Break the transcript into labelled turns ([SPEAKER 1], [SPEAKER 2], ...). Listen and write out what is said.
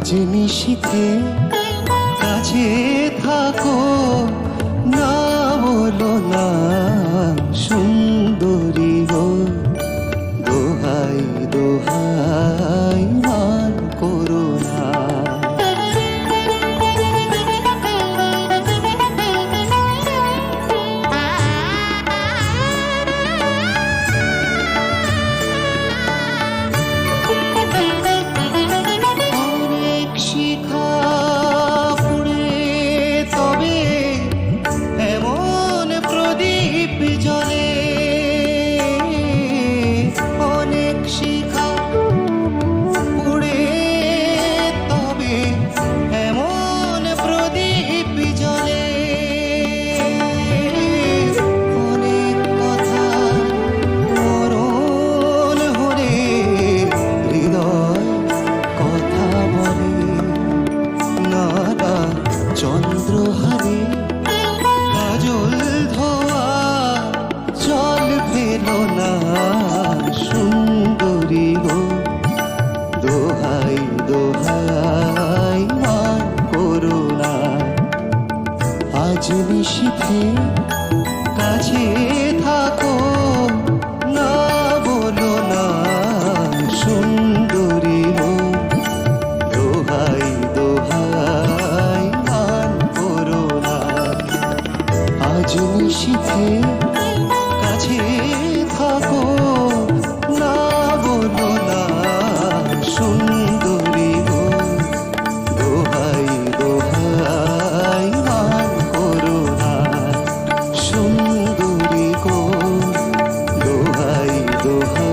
[SPEAKER 1] আজ নিশীথে কাছে থাকো, না বলো না সুন্দরী গো, দোহাই দোহাই মান করো না। চন্দ্রহারে কাজল ধোয়া জল ফেলো না সুন্দরী গো, দোহাই দোহাই মান করো না। আজ নিশীথে কাছে থাকো, না বলো না সুন্দরী গো, দোহাই দোহাই আজ নিশীথে কাছে থাকো, না বলো না সুন্দরী গো, দোহাই দোহাই মান করো না সুন্দরী গো, দোহাই দোহাই।